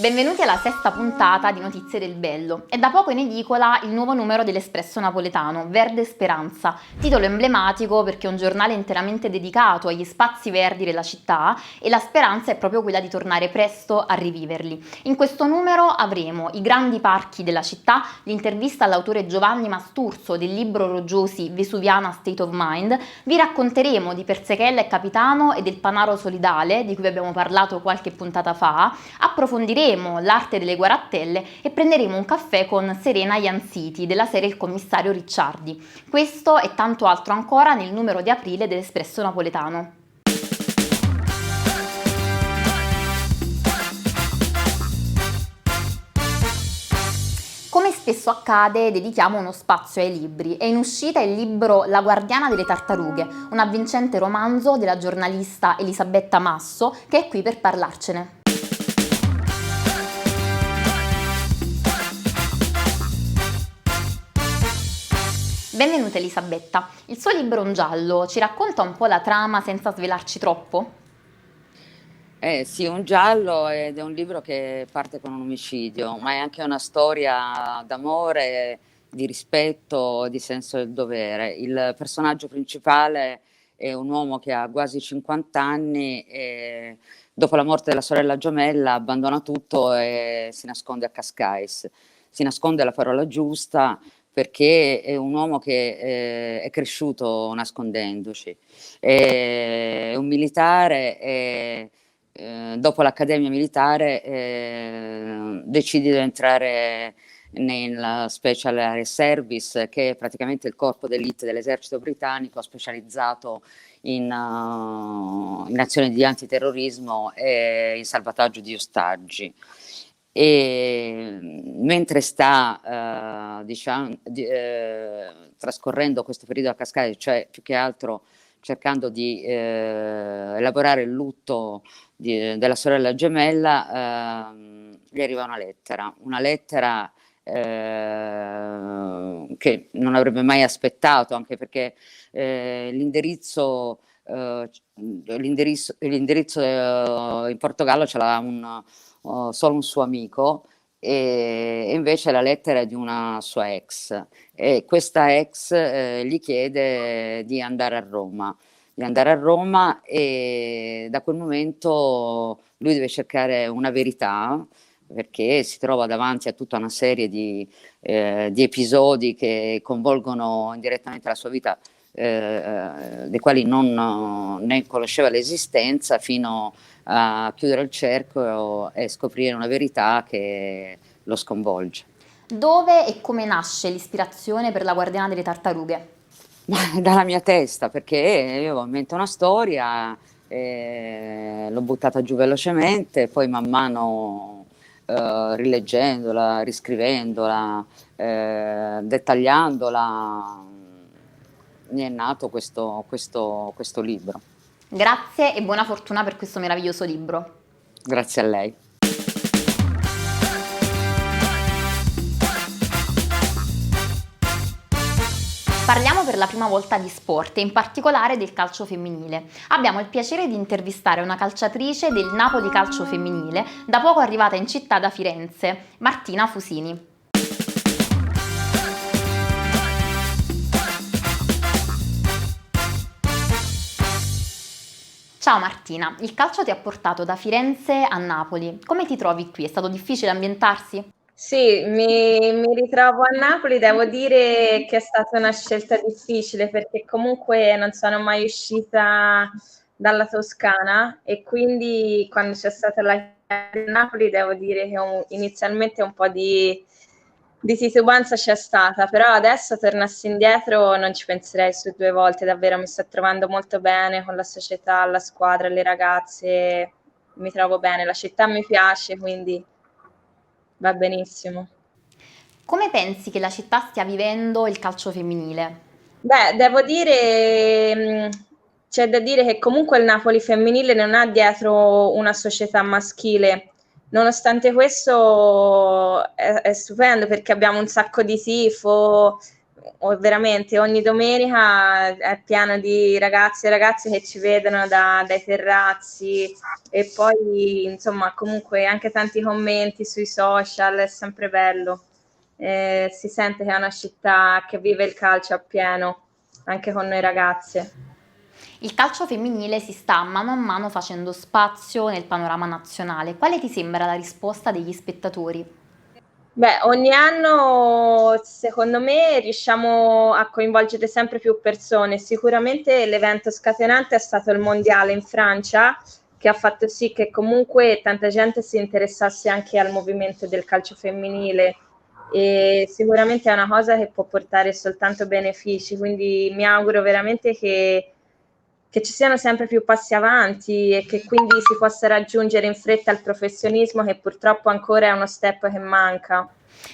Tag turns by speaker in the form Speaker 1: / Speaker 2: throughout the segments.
Speaker 1: Benvenuti alla sesta puntata di Notizie del Bello. È da poco in edicola il nuovo numero dell'Espresso Napoletano, Verde Speranza, titolo emblematico perché è un giornale interamente dedicato agli spazi verdi della città e la speranza è proprio quella di tornare presto a riviverli. In questo numero avremo i grandi parchi della città, l'intervista all'autore Giovanni Masturzo del libro Roggiosi Vesuviana State of Mind, vi racconteremo di Persechella e Capitano e del Panaro Solidale, di cui vi abbiamo parlato qualche puntata fa, approfondiremo l'arte delle guarattelle e prenderemo un caffè con Serena Ianziti della serie Il commissario Ricciardi. Questo e tanto altro ancora nel numero di aprile dell'Espresso Napoletano. Come spesso accade, dedichiamo uno spazio ai libri. È in uscita il libro La guardiana delle tartarughe, un avvincente romanzo della giornalista Elisabetta Masso, che è qui per parlarcene. Benvenuta Elisabetta. Il suo libro è un giallo, ci racconta un po' la trama senza svelarci troppo?
Speaker 2: Sì, un giallo ed è un libro che parte con un omicidio, ma è anche una storia d'amore, di rispetto, di senso del dovere. Il personaggio principale è un uomo che ha quasi 50 anni e dopo la morte della sorella gemella abbandona tutto e si nasconde a Cascais. Si nasconde la parola giusta perché è un uomo che è cresciuto nascondendoci. È un militare e dopo l'accademia militare decidi di entrare nella Special Air Service, che è praticamente il corpo d'élite dell'esercito britannico specializzato in azioni di antiterrorismo e in salvataggio di ostaggi. E mentre sta trascorrendo questo periodo a Cascais, cioè più che altro cercando di elaborare il lutto della sorella gemella, gli arriva una lettera che non avrebbe mai aspettato, anche perché l'indirizzo in Portogallo ce l'aveva solo un suo amico, e invece la lettera è di una sua ex, e questa ex gli chiede di andare a Roma, e da quel momento lui deve cercare una verità, perché si trova davanti a tutta una serie di episodi che coinvolgono indirettamente la sua vita, dei quali non ne conosceva l'esistenza, fino a chiudere il cerchio e scoprire una verità che lo sconvolge.
Speaker 1: Dove e come nasce l'ispirazione per La guardiana delle tartarughe?
Speaker 2: Dalla mia testa, perché io ho in mente una storia, l'ho buttata giù velocemente, poi man mano rileggendola, riscrivendola, dettagliandola, mi è nato questo libro.
Speaker 1: Grazie e buona fortuna per questo meraviglioso libro.
Speaker 2: Grazie a lei.
Speaker 1: Parliamo per la prima volta di sport e in particolare del calcio femminile. Abbiamo il piacere di intervistare una calciatrice del Napoli Calcio Femminile, da poco arrivata in città da Firenze, Martina Fusini. Ciao Martina, il calcio ti ha portato da Firenze a Napoli. Come ti trovi qui? È stato difficile ambientarsi?
Speaker 3: Sì, mi ritrovo a Napoli, devo dire che è stata una scelta difficile perché comunque non sono mai uscita dalla Toscana e quindi quando c'è stata la chiamata di Napoli devo dire che inizialmente un po' di titubanza c'è stata, però adesso tornassi indietro non ci penserei su due volte, davvero mi sto trovando molto bene con la società, la squadra, le ragazze, mi trovo bene, la città mi piace, quindi va benissimo.
Speaker 1: Come pensi che la città stia vivendo il calcio femminile?
Speaker 3: Beh, devo dire, c'è da dire che comunque il Napoli femminile non ha dietro una società maschile. Nonostante questo è stupendo perché abbiamo un sacco di tifo, veramente ogni domenica è pieno di ragazzi e ragazze che ci vedono dai terrazzi, e poi insomma comunque anche tanti commenti sui social, è sempre bello. Si sente che è una città che vive il calcio appieno, anche con noi ragazze.
Speaker 1: Il calcio femminile si sta mano a mano facendo spazio nel panorama nazionale. Quale ti sembra la risposta degli spettatori?
Speaker 3: Beh, ogni anno secondo me riusciamo a coinvolgere sempre più persone. Sicuramente l'evento scatenante è stato il mondiale in Francia, che ha fatto sì che comunque tanta gente si interessasse anche al movimento del calcio femminile, e sicuramente è una cosa che può portare soltanto benefici, quindi mi auguro veramente che ci siano sempre più passi avanti e che quindi si possa raggiungere in fretta il professionismo, che purtroppo ancora è uno step che manca.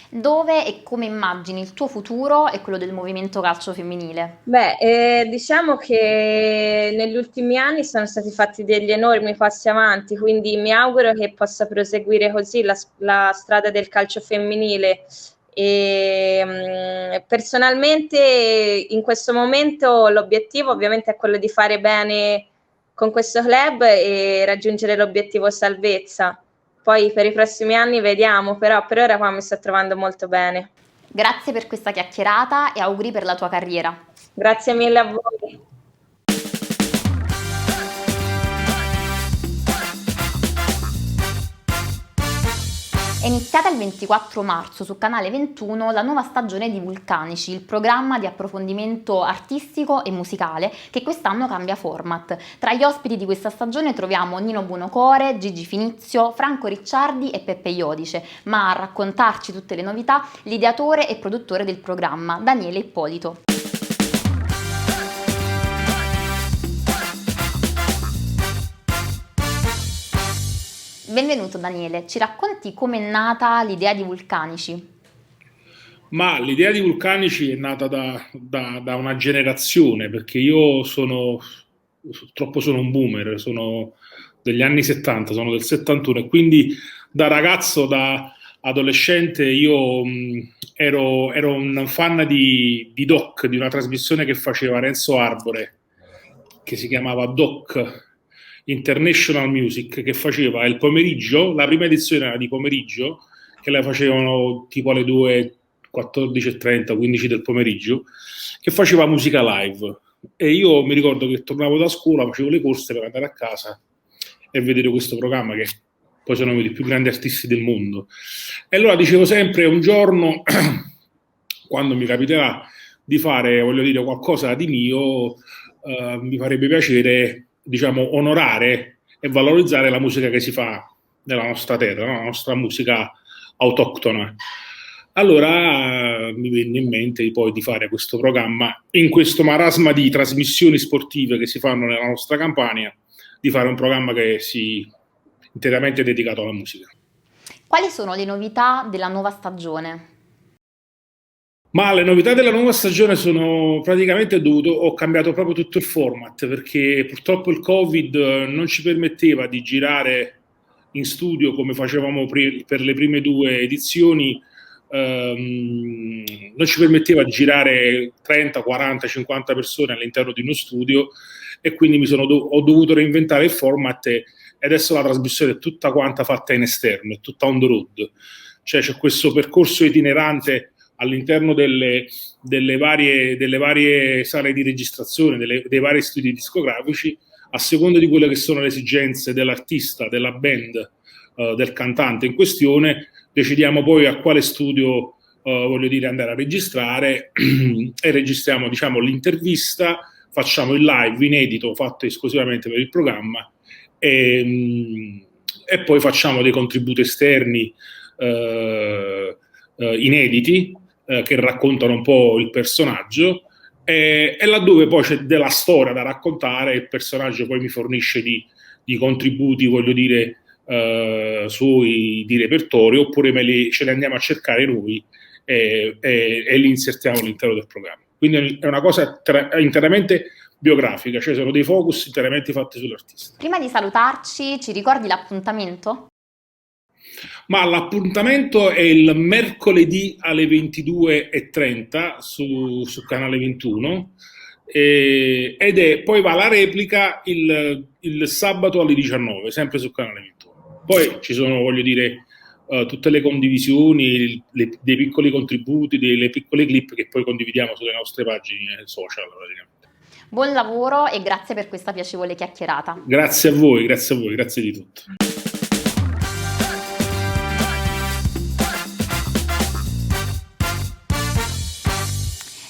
Speaker 1: Dove e come immagini il tuo futuro e quello del movimento calcio femminile?
Speaker 3: Beh, diciamo che negli ultimi anni sono stati fatti degli enormi passi avanti, quindi mi auguro che possa proseguire così la strada del calcio femminile. E personalmente in questo momento l'obiettivo ovviamente è quello di fare bene con questo club e raggiungere l'obiettivo salvezza. Poi per i prossimi anni vediamo, però per ora qua mi sto trovando molto bene.
Speaker 1: Grazie per questa chiacchierata e auguri per la tua carriera.
Speaker 3: Grazie mille a voi.
Speaker 1: È iniziata il 24 marzo su Canale 21 la nuova stagione di Vulcanici, il programma di approfondimento artistico e musicale che quest'anno cambia format. Tra gli ospiti di questa stagione troviamo Nino Buonocore, Gigi Finizio, Franco Ricciardi e Peppe Iodice, ma a raccontarci tutte le novità l'ideatore e produttore del programma, Daniele Ippolito. Benvenuto Daniele, ci racconti com'è nata l'idea di Vulcanici?
Speaker 4: Ma l'idea di Vulcanici è nata da una generazione, perché io purtroppo sono un boomer, sono degli anni 70, sono del 71, e quindi da ragazzo, da adolescente, io ero un fan di Doc, di una trasmissione che faceva Renzo Arbore, che si chiamava Doc International Music, che faceva il pomeriggio, la prima edizione era di pomeriggio, che la facevano tipo alle 2, 14:30, 15 del pomeriggio, che faceva musica live. E io mi ricordo che tornavo da scuola, facevo le corse per andare a casa e vedere questo programma, che poi sono uno dei più grandi artisti del mondo. E allora dicevo sempre, un giorno, quando mi capiterà di fare, voglio dire, qualcosa di mio, mi farebbe piacere, diciamo, onorare e valorizzare la musica che si fa nella nostra terra, no? La nostra musica autoctona. Allora mi venne in mente poi di fare questo programma, in questo marasma di trasmissioni sportive che si fanno nella nostra Campania, di fare un programma che sia interamente dedicato alla musica.
Speaker 1: Quali sono le novità della nuova stagione?
Speaker 4: Ma le novità della nuova stagione sono praticamente ho cambiato proprio tutto il format, perché purtroppo il Covid non ci permetteva di girare in studio come facevamo per le prime 2 edizioni, non ci permetteva di girare 30, 40, 50 persone all'interno di uno studio, e quindi ho dovuto reinventare il format, e adesso la trasmissione è tutta quanta fatta in esterno, è tutta on the road, cioè c'è questo percorso itinerante all'interno delle varie sale di registrazione, dei vari studi discografici, a seconda di quelle che sono le esigenze dell'artista, della band, del cantante in questione. Decidiamo poi a quale studio voglio dire andare a registrare e registriamo, diciamo, l'intervista, facciamo il live inedito fatto esclusivamente per il programma, e poi facciamo dei contributi esterni inediti, che raccontano un po' il personaggio, e laddove poi c'è della storia da raccontare, il personaggio poi mi fornisce di contributi, voglio dire, suoi di repertorio, oppure ce li andiamo a cercare noi e li insertiamo all'interno del programma. Quindi è una cosa interamente biografica, cioè sono dei focus interamente fatti sull'artista.
Speaker 1: Prima di salutarci, ci ricordi l'appuntamento?
Speaker 4: Ma l'appuntamento è il mercoledì alle 22:30 su Canale 21 poi va la replica il sabato alle 19, sempre su Canale 21. Poi ci sono, voglio dire, tutte le condivisioni, dei piccoli contributi, delle piccole clip che poi condividiamo sulle nostre pagine social praticamente.
Speaker 1: Buon lavoro e grazie per questa piacevole chiacchierata.
Speaker 4: Grazie a voi, grazie di tutto.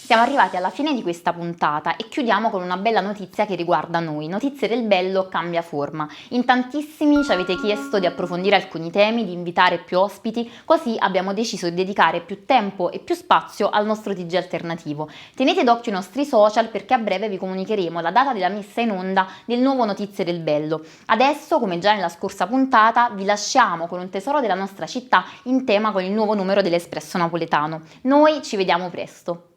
Speaker 1: Siamo arrivati alla fine di questa puntata e chiudiamo con una bella notizia che riguarda noi. Notizie del Bello cambia forma. In tantissimi ci avete chiesto di approfondire alcuni temi, di invitare più ospiti, così abbiamo deciso di dedicare più tempo e più spazio al nostro TG alternativo. Tenete d'occhio i nostri social perché a breve vi comunicheremo la data della messa in onda del nuovo Notizie del Bello. Adesso, come già nella scorsa puntata, vi lasciamo con un tesoro della nostra città in tema con il nuovo numero dell'Espresso Napoletano. Noi ci vediamo presto.